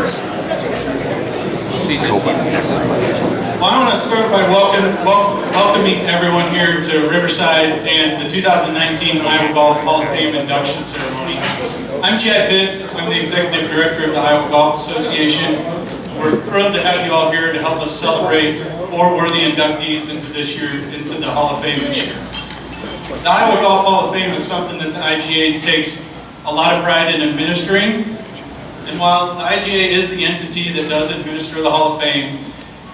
Well, I want to start by welcoming everyone here to Riverside and the 2019 Iowa Golf Hall of Fame induction ceremony. I'm Chad Bitts. I'm the Executive Director of the Iowa Golf Association. We're thrilled to have you all here to help us celebrate 4 worthy inductees into the Hall of Fame this year. The Iowa Golf Hall of Fame is something that the IGA takes a lot of pride in administering. And while the IGA is the entity that does administer the Hall of Fame,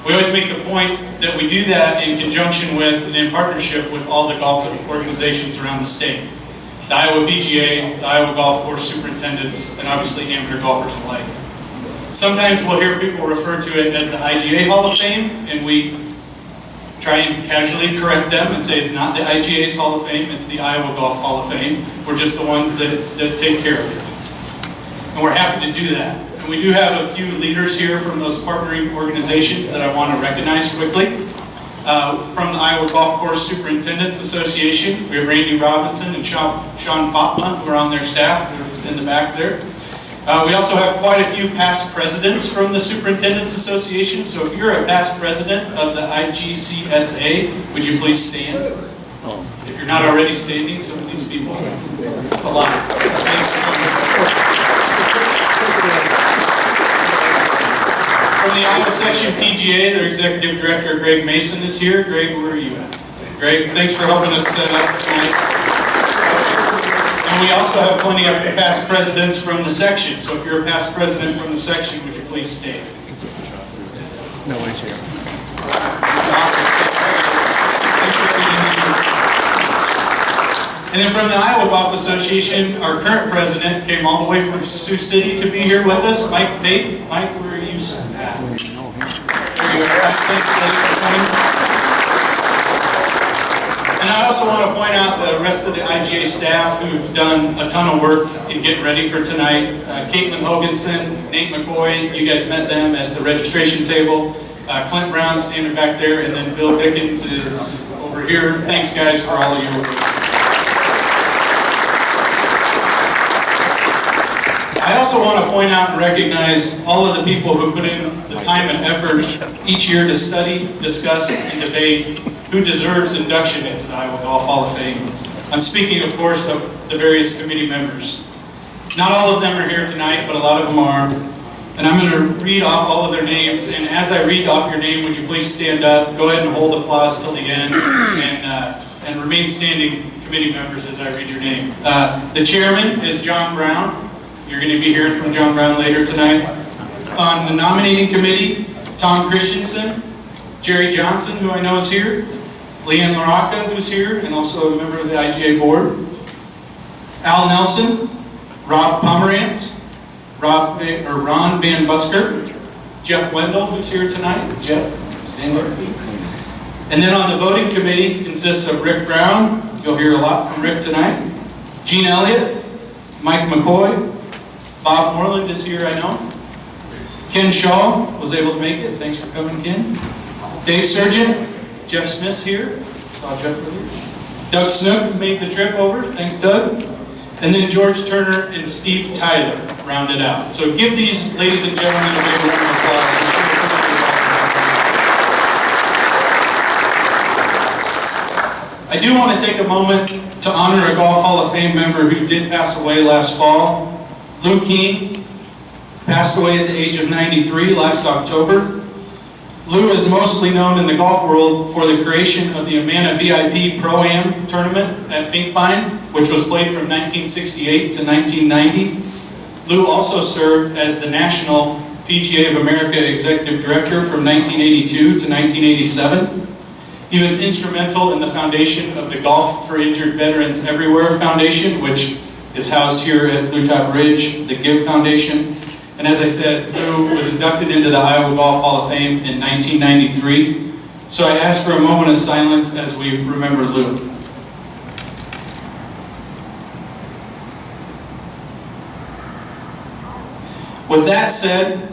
we always make the point that we do that in conjunction with and in partnership with all the golf organizations around the state. The Iowa PGA, the Iowa Golf Course Superintendents, and obviously amateur golfers alike. Sometimes we'll hear people refer to it as the IGA Hall of Fame, and we try and casually correct them and say it's not the IGA's Hall of Fame, it's the Iowa Golf Hall of Fame. We're just the ones that take care of it. And we're happy to do that. And we do have a few leaders here from those partnering organizations that I want to recognize quickly. From the Iowa Golf Course Superintendents Association, we have Randy Robinson and Sean Popma, who are on their staff. They're in the back there. We also have quite a few past presidents from the Superintendents Association. So if you're a past president of the IGCSA, would you please stand? If you're not already standing, some of these people, that's a lot. Thanks for coming. From the Iowa Section PGA, their Executive Director, Greg Mason, is here. Greg, where are you at? Greg, thanks for helping us set up tonight. And we also have plenty of past presidents from the section. So if you're a past president from the section, would you please stand? No way, Chair. Awesome. And then from the Iowa Golf Association, our current president came all the way from Sioux City to be here with us, Mike Bate. Mike, where are you at? There you are. Thanks for coming. And I also want to point out the rest of the IGA staff who've done a ton of work in getting ready for tonight. Caitlin Hoganson, Nate McCoy, you guys met them at the registration table. Clint Brown standing back there, and then Bill Dickens is over here. Thanks guys for all of your work. I also want to point out and recognize all of the people who put in the time and effort each year to study, discuss, and debate who deserves induction into the Iowa Golf Hall of Fame. I'm speaking, of course, of the various committee members. Not all of them are here tonight, but a lot of them are. And I'm going to read off all of their names. And as I read off your name, would you please stand up, go ahead and hold applause till the end, and remain standing, committee members, as I read your name. The chairman is John Brown. You're going to be hearing from John Brown later tonight. On the nominating committee, Tom Christensen, Jerry Johnson, who I know is here, Leanne LaRocca, who's here, and also a member of the IGA board, Al Nelson, Rob Pomerantz, Ron Van Busker, Jeff Wendell, who's here tonight. Jeff, stand there. And then on the voting committee consists of Rick Brown. You'll hear a lot from Rick tonight. Gene Elliott, Mike McCoy, Bob Moreland is here, I know. Ken Shaw was able to make it. Thanks for coming, Ken. Dave Surgeon, Jeff Smith's here. Saw Jeff earlier. Doug Snook made the trip over. Thanks, Doug. And then George Turner and Steve Tyler rounded out. So give these ladies and gentlemen a big round of applause. I do want to take a moment to honor a Golf Hall of Fame member who did pass away last fall. Lou Keene passed away at the age of 93 last October. Lou is mostly known in the golf world for the creation of the Amana VIP Pro-Am tournament at Finkbine, which was played from 1968 to 1990. Lou also served as the National PGA of America Executive Director from 1982 to 1987. He was instrumental in the foundation of the Golf for Injured Veterans Everywhere Foundation, which is housed here at Blue Top Ridge, the Give Foundation. And as I said, Lou was inducted into the Iowa Golf Hall of Fame in 1993. So I ask for a moment of silence as we remember Lou. With that said,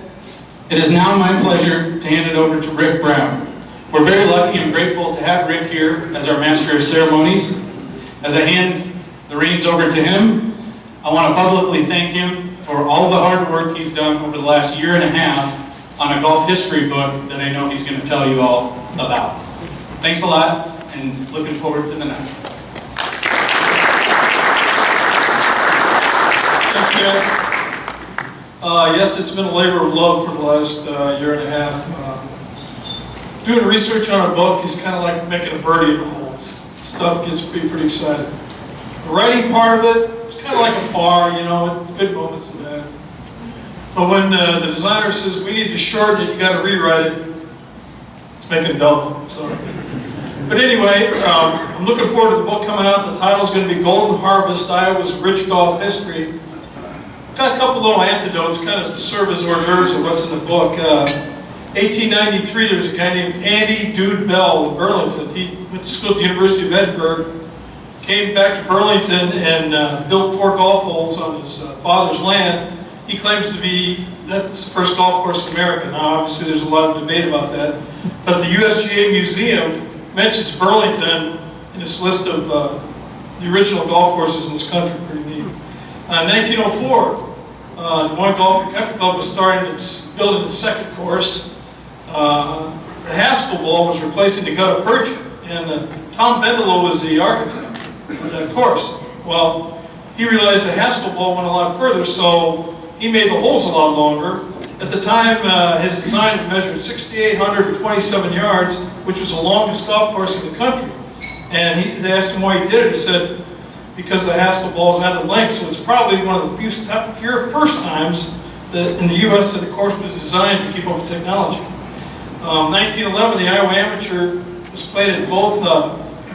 it is now my pleasure to hand it over to Rick Brown. We're very lucky and grateful to have Rick here as our Master of Ceremonies. As I hand the reins over to him, I want to publicly thank him for all the hard work he's done over the last year and a half on a golf history book that I know he's going to tell you all about. Thanks a lot, and looking forward to the next. Thank you. Yes, it's been a labor of love for the last year and a half. Doing research on a book is kind of like making a birdie in the hole. Stuff gets to be pretty exciting. The writing part of it, it's kind of like a bar, you know, with good moments and bad. But when the designer says, we need to shorten it, you got to rewrite it, it's making a double. Sorry. But anyway, I'm looking forward to the book coming out. The title's going to be Golden Harvest, Iowa's Rich Golf History. Got a couple little anecdotes kind of to serve as hors d'oeuvres of what's in the book. 1893, there's a guy named Andy Dude Bell of Burlington. He went to school at the University of Edinburgh, came back to Burlington and built 4 golf holes on his father's land. He claims to be, that's the first golf course in America. Now obviously there's a lot of debate about that. But the USGA Museum mentions Burlington in its list of the original golf courses in this country. Pretty neat. In 1904, Des Moines Golf and Country Club was building its second course. The Haskell ball was replacing the gutta percha, and Tom Bendelow was the architect of that course. Well, he realized the Haskell ball went a lot further, so he made the holes a lot longer. At the time, his design measured 6,827 yards, which was the longest golf course in the country. And they asked him why he did it. He said, because the Haskell ball is added length, so it's probably one of the few first times that in the U.S. that the course was designed to keep up with technology. 1911, the Iowa Amateur was played at both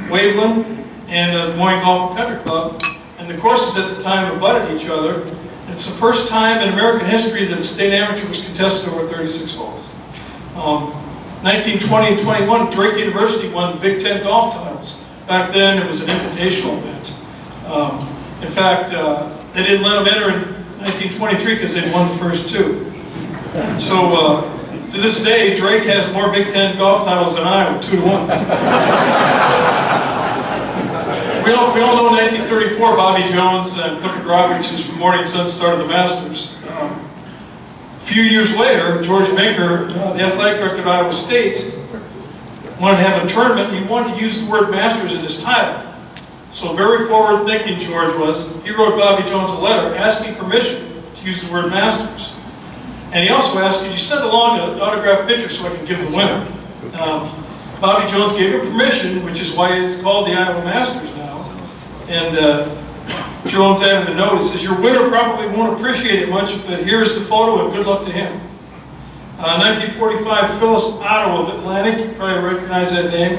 Waveland and Des Moines Golf and Country Club, and the courses at the time abutted each other. And it's the first time in American history that a state amateur was contested over 36 holes. 1920 and 21, Drake University won Big Ten golf titles. Back then, it was an invitational event. In fact, they didn't let them enter in 1923 because they'd won the first 2. So, to this day, Drake has more Big Ten golf titles than I, 2-1. We all know in 1934, Bobby Jones and Clifford Roberts, who's from Morning Sun, started the Masters. A few years later, George Minker, the athletic director at Iowa State, wanted to have a tournament, and he wanted to use the word Masters in his title. So very forward-thinking George was. He wrote Bobby Jones a letter asking permission to use the word Masters. And he also asked, could you send along an autographed picture so I can give the winner? Bobby Jones gave him permission, which is why it's called the Iowa Masters now. And Jones added a note. He says, your winner probably won't appreciate it much, but here's the photo and good luck to him. 1945, Phyllis Otto of Atlantic, you probably recognize that name.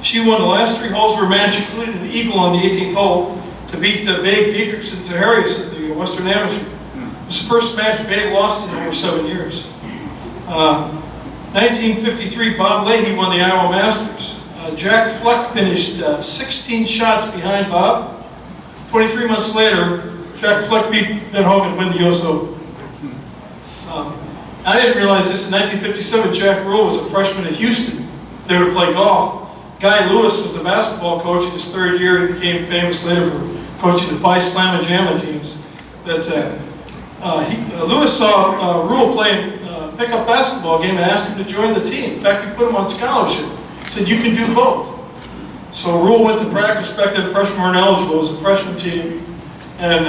She won the last 3 holes of her match, including an eagle on the 18th hole, to beat Babe Dietrichs and Zaharias at the Western Amateur. It was the first match Babe lost in over 7 years. 1953, Bob Leahy won the Iowa Masters. Jack Fleck finished 16 shots behind Bob. 23 months later, Jack Fleck beat Ben Hogan to win the US Open. I didn't realize this. In 1957, Jack Rule was a freshman at Houston there to play golf. Guy Lewis was the basketball coach in his 3rd year. He became famous later for coaching the Phi Slamma Jamma teams. But Lewis saw Rule playing pickup basketball game and asked him to join the team. In fact, he put him on scholarship. He said, you can do both. So Rule went to practice back then. Freshmen weren't eligible. It was a freshman team. And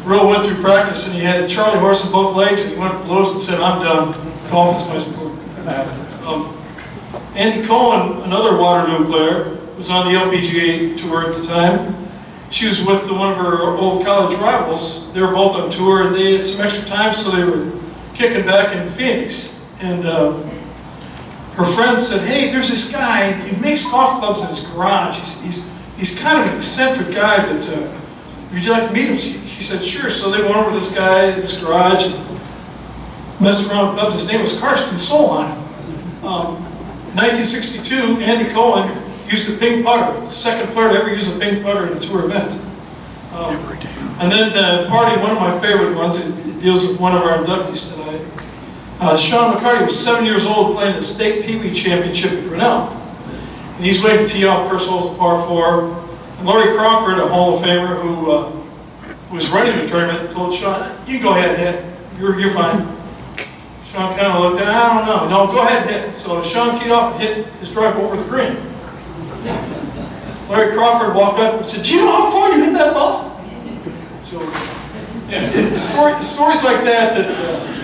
Rule went through practice, and he had a Charlie horse in both legs, and he went to Lewis and said, I'm done. Golf is my sport. Andy Cohen, another Waterloo player, was on the LPGA tour at the time. She was with one of her old college rivals. They were both on tour, and they had some extra time, so they were kicking back in Phoenix. And her friend said, hey, there's this guy, he makes golf clubs in his garage. He's kind of an eccentric guy, but would you like to meet him? She said, sure. So they went over to this guy in his garage and messed around with clubs. His name was Karsten Solheim. 1962, Andy Cohen used a ping putter. The second player to ever use a ping putter in a tour event. And then party, one of my favorite ones, it deals with one of our inductees tonight. Sean McCarty was 7 years old playing the state Pee Wee Championship at Grinnell. And he's waiting to tee off first hole's a par 4. And Laurie Crawford, a Hall of Famer who who was running the tournament, told Sean, "You can go ahead and hit. You're fine." Sean kind of looked at it, "I don't know." "No, go ahead and hit." So Sean teed off and hit his drive over the green. Larry Crawford walked up and said, "Do you know how far you hit that ball?" So, yeah, stories like that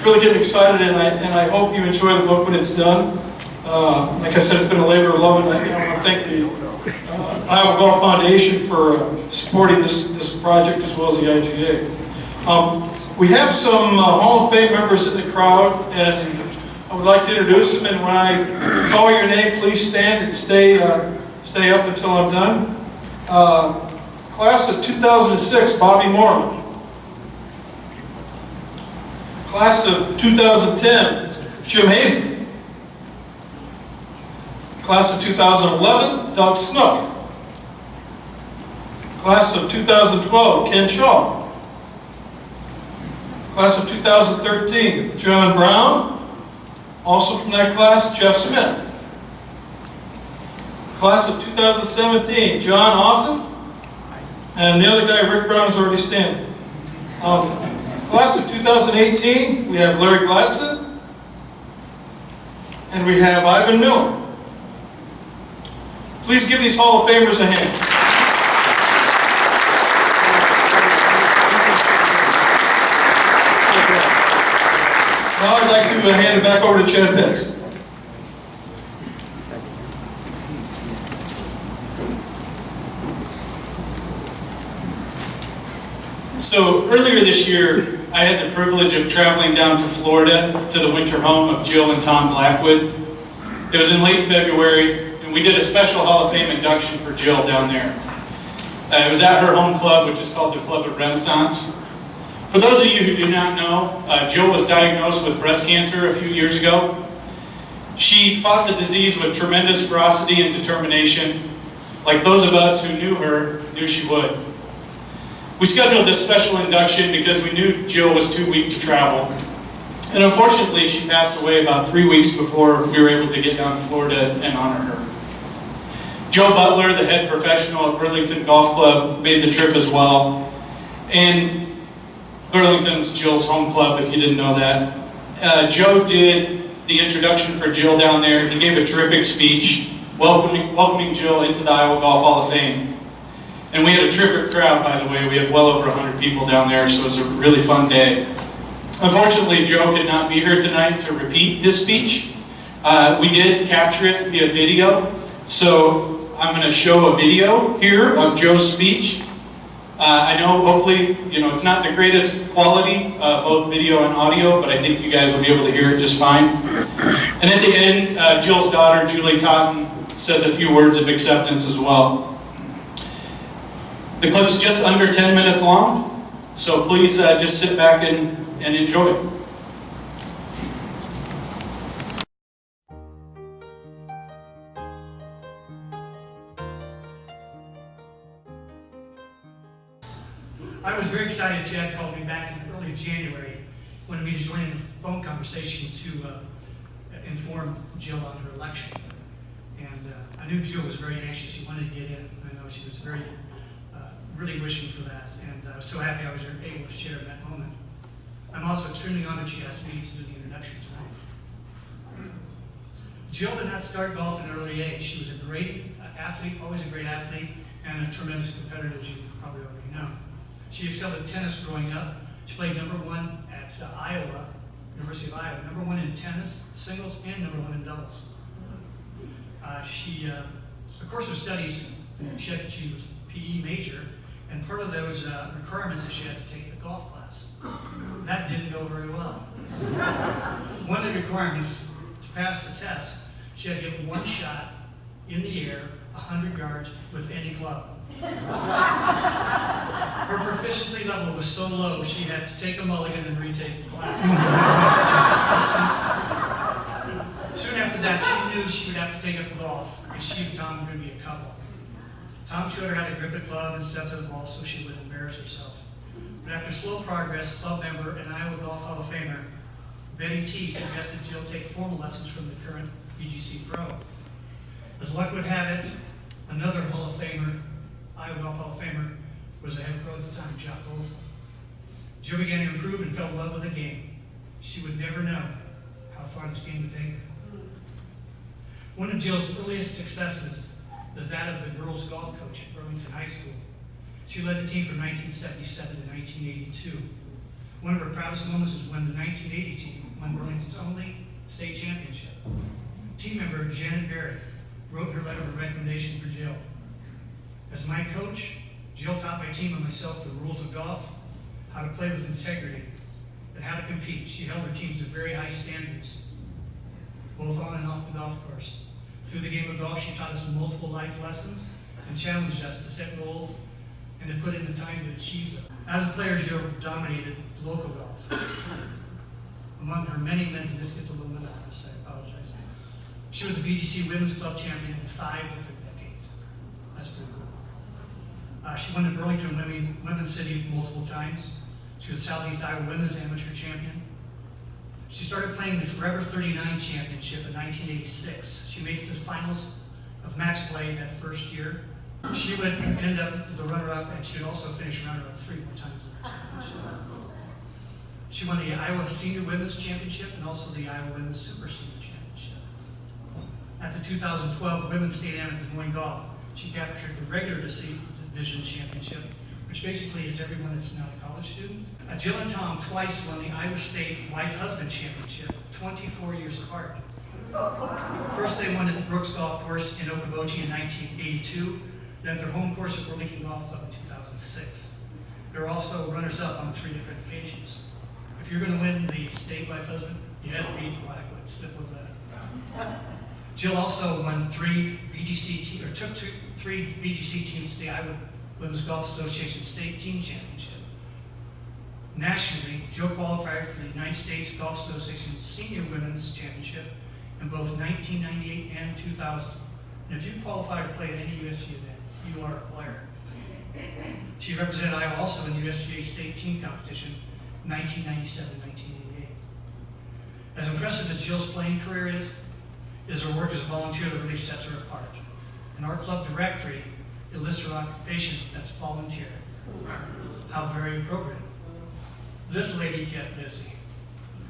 really get me excited, and I hope you enjoy the book when it's done. Like I said, it's been a labor of love, and I want to thank the Iowa Golf Foundation for supporting this project as well as the IGA. We have some Hall of Fame members in the crowd, and I would like to introduce them. And when I call your name, please stand and stay up until I'm done. Class of 2006, Bobby Moorman. Class of 2010, Jim Hazen. Class of 2011, Doug Snook. Class of 2012, Ken Shaw. Class of 2013, John Brown. Also from that class, Jeff Smith. Class of 2017, John Awesome. And the other guy, Rick Brown, is already standing. Class of 2018, we have Larry Gladson. And we have Ivan Miller. Please give these Hall of Famers a hand. Now I'd like to hand it back over to Chad Pitts. So earlier this year, I had the privilege of traveling down to Florida to the winter home of Jill and Tom Blackwood. It was in late February, and we did a special Hall of Fame induction for Jill down there. It was at her home club, which is called the Club of Renaissance. For those of you who do not know, Jill was diagnosed with breast cancer a few years ago. She fought the disease with tremendous ferocity and determination, like those of us who knew her knew she would. We scheduled this special induction because we knew Jill was too weak to travel. And unfortunately, she passed away about 3 weeks before we were able to get down to Florida and honor her. Joe Butler, the head professional at Burlington Golf Club, made the trip as well. And Burlington's Jill's home club, if you didn't know that. Joe did the introduction for Jill down there. He gave a terrific speech welcoming Jill into the Iowa Golf Hall of Fame. And we had a terrific crowd, by the way. We had well over 100 people down there, so it was a really fun day. Unfortunately, Joe could not be here tonight to repeat his speech. We did capture it via video, so I'm going to show a video here of Joe's speech. I know, hopefully, it's not the greatest quality, both video and audio, but I think you guys will be able to hear it just fine. And at the end, Jill's daughter, Julie Totten, says a few words of acceptance as well. The clip's just under 10 minutes long, so please just sit back and enjoy. I was very excited. Chad called me back in early January, wanted me to join in a phone conversation to inform Jill on her election. And I knew Jill was very anxious. She wanted to get in. I know she was very, really wishing for that. And I was so happy I was able to share in that moment. I'm also extremely honored she asked me to do the introduction tonight. Jill did not start golf at an early age. She was a great athlete, always a great athlete, and a tremendous competitor, as you probably already know. She excelled at tennis growing up. She played #1 at Iowa, University of Iowa, #1 in tennis, singles, and #1 in doubles. Of course, her studies, she had to choose a PE major, and part of those requirements is she had to take the golf class. That didn't go very well. One of the requirements to pass the test, she had to get one shot in the air, 100 yards, with any club. Her proficiency level was so low, she had to take a mulligan and retake the class. Soon after that, she knew she would have to take up golf, because she and Tom were going to be a couple. Tom showed her how to grip the club and step to the ball so she wouldn't embarrass herself. But after slow progress, club member and Iowa Golf Hall of Famer Betty T suggested Jill take formal lessons from the current BGC pro. As luck would have it, another Hall of Famer, Iowa Golf Hall of Famer, was the head pro at the time, Chuck Olson. Jill began to improve and fell in love with the game. She would never know how far this game would take her. One of Jill's earliest successes was that of the girls' golf coach at Burlington High School. She led the team from 1977 to 1982. One of her proudest moments was when the 1980 team won Burlington's only state championship. Team member Janet Berry wrote her letter of recommendation for Jill. As my coach, Jill taught my team and myself the rules of golf, how to play with integrity, and how to compete. She held her teams to very high standards, both on and off the golf course. Through the game of golf, she taught us multiple life lessons and challenged us to set goals and to put in the time to achieve them. As a player, Jill dominated local golf. Among her many men's, and this gets a little monotonous, I apologize. She was a BGC Women's Club champion in 5 different decades. That's pretty cool. She won the Burlington Women's City multiple times. She was Southeast Iowa Women's Amateur Champion. She started playing the Forever 39 Championship in 1986. She made it to the finals of match play that first year. She would end up the runner-up, and she would also finish runner-up 3 more times in the championship. She won the Iowa Senior Women's Championship and also the Iowa Women's Super Senior Championship. At the 2012 Women's State Am at Des Moines Golf, she captured the regular division championship, which basically is everyone that's now a college student. Jill and Tom twice won the Iowa State Wife-Husband Championship, 24 years apart. First they won at the Brooks Golf Course in Okoboji in 1982, then at their home course at Burlington Golf Club in 2006. They were also runners-up on 3 different occasions. If you're going to win the state Wife-Husband, you had to beat Blackwood. Stick with that. Jill also won 3 BGC took 3 BGC teams to the Iowa Women's Golf Association State Team Championship. Nationally, Jill qualified for the United States Golf Association Senior Women's Championship in both 1998 and 2000. And if you qualify to play at any USGA event, you are a player. She represented Iowa also in the USGA State Team Competition in 1997-1988. As impressive as Jill's playing career is her work as a volunteer that really sets her apart. In our club directory, it lists her occupation as volunteer. How very appropriate. This lady kept busy.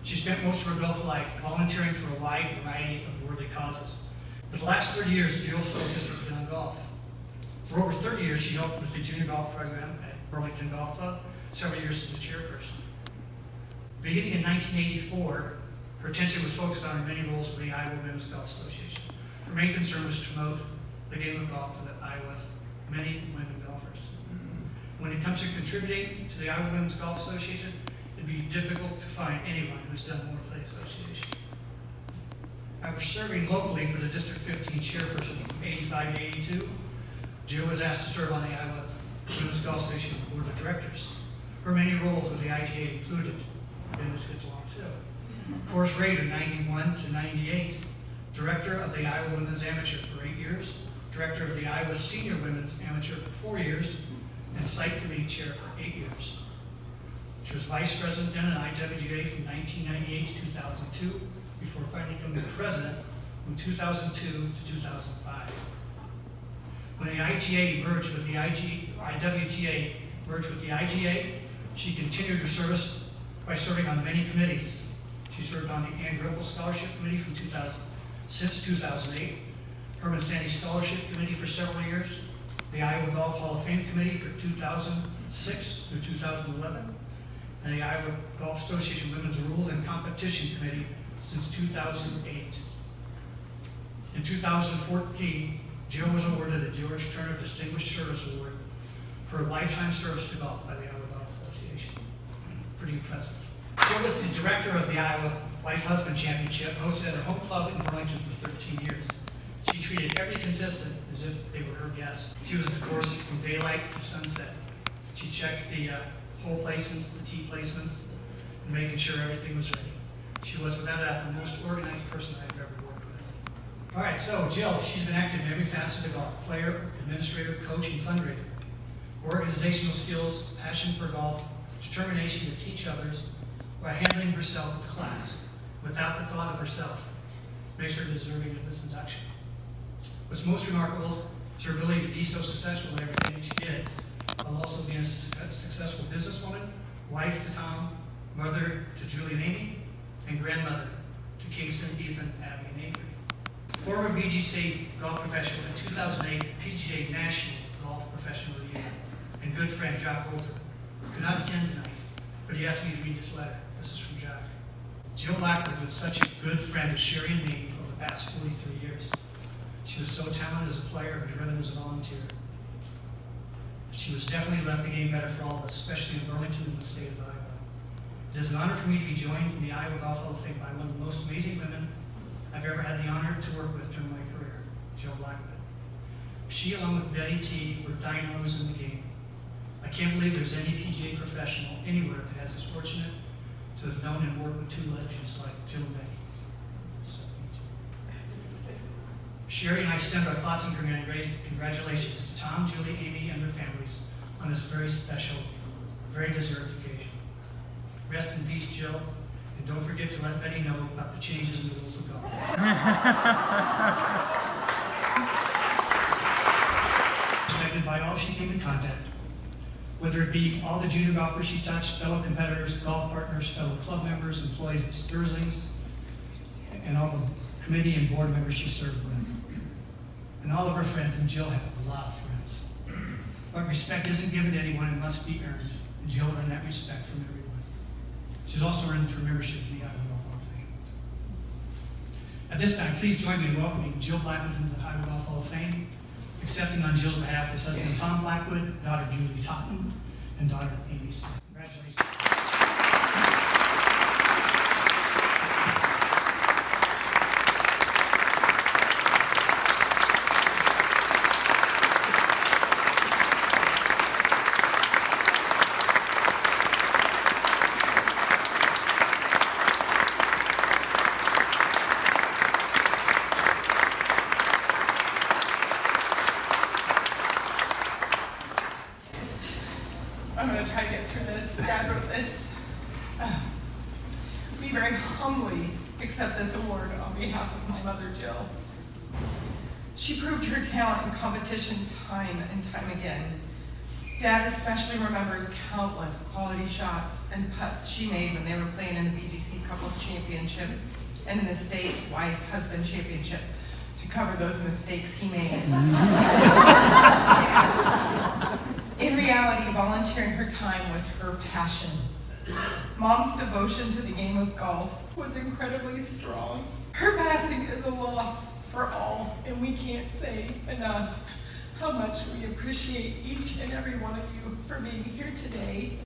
She spent most of her golf life volunteering for a wide variety of worthy causes. For the last 30 years, Jill's focus has been on golf. For over 30 years, she helped with the junior golf program at Burlington Golf Club, several years as the chairperson. Beginning in 1984, her attention was focused on her many roles for the Iowa Women's Golf Association. Her main concern was to promote the game of golf for Iowa's many women golfers. When it comes to contributing to the Iowa Women's Golf Association, it'd be difficult to find anyone who's done more for the association. After serving locally for the District 15 chairperson from 85 to 82, Jill was asked to serve on the Iowa Women's Golf Association Board of Directors. Her many roles with the IGA included, and this gets along too, course rater 91 to 98, director of the Iowa Women's Amateur for 8 years, director of the Iowa Senior Women's Amateur for 4 years, and site committee chair for 8 years. She was vice president at IWGA from 1998 to 2002, before finally becoming president from 2002 to 2005. When the IGA merged with the IWGA merged with the IGA, she continued her service by serving on many committees. She served on the Ann Griffel Scholarship Committee from since 2008, Herman Sandy Scholarship Committee for several years, the Iowa Golf Hall of Fame Committee for 2006 through 2011, and the Iowa Golf Association Women's Rules and Competition Committee since 2008. In 2014, Jill was awarded the George Turner Distinguished Service Award for a lifetime service to golf by the Iowa Golf Association. Pretty impressive. Jill was the director of the Iowa Wife-Husband Championship, hosted at her home club in Burlington for 13 years. She treated every contestant as if they were her guests. She was, of course, from daylight to sunset. She checked the hole placements, the tee placements, and making sure everything was ready. She was, without a doubt, the most organized person I've ever worked with. All right, so Jill, she's been active in every facet of golf: player, administrator, coach, and fundraiser. Organizational skills, passion for golf, determination to teach others, while handling herself with class, without the thought of herself, makes her deserving of this induction. What's most remarkable is her ability to be so successful in everything that she did, while also being a successful businesswoman, wife to Tom, mother to Julie and Amy, and grandmother to Kingston, Ethan, Abby, and Avery. Former BGC golf professional and 2008 PGA National Golf Professional of the Year, and good friend Jock Olson could not attend tonight, but he asked me to read this letter. This is from Jock. Jill Blackwood was such a good friend to Sherry and me over the past 43 years. She was so talented as a player and driven as a volunteer. She was definitely left the game better for all of us, especially in Burlington and the state of Iowa. It is an honor for me to be joined in the Iowa Golf Hall of Fame by one of the most amazing women I've ever had the honor to work with during my career, Jill Blackwood. She, along with Betty T, were dynamos in the game. I can't believe there's any PGA professional anywhere that has as fortunate to have known and worked with two legends like Jill and Betty. Sherry and I send our thoughts and congratulations to Tom, Julie, Amy, and their families on this very special, very deserved occasion. Rest in peace, Jill, and don't forget to let Betty know about the changes in the rules of golf. Respected by all she came in contact, whether it be all the junior golfers she touched, fellow competitors, golf partners, fellow club members, employees of Sterling's, and all the committee and board members she served with. And all of her friends, and Jill had a lot of friends. But respect isn't given to anyone, it must be earned. And Jill earned that respect from everyone. She's also earned her membership in the Iowa Golf Hall of Fame. At this time, please join me in welcoming Jill Blackwood into the Iowa Golf Hall of Fame, accepting on Jill's behalf his husband Tom Blackwood, daughter Julie Totten, and daughter Amy Smith. Congratulations. I'm going to try to get through this. Dad wrote this. We very humbly accept this award on behalf of my mother, Jill. She proved her talent in competition time and time again. Dad especially remembers countless quality shots and putts she made when they were playing in the BGC Couples Championship and in the State Wife-Husband Championship to cover those mistakes he made. In reality, volunteering her time was her passion. Mom's devotion to the game of golf was incredibly strong. Her passing is a loss for all, and we can't say enough how much we appreciate each and every one of you for being here today.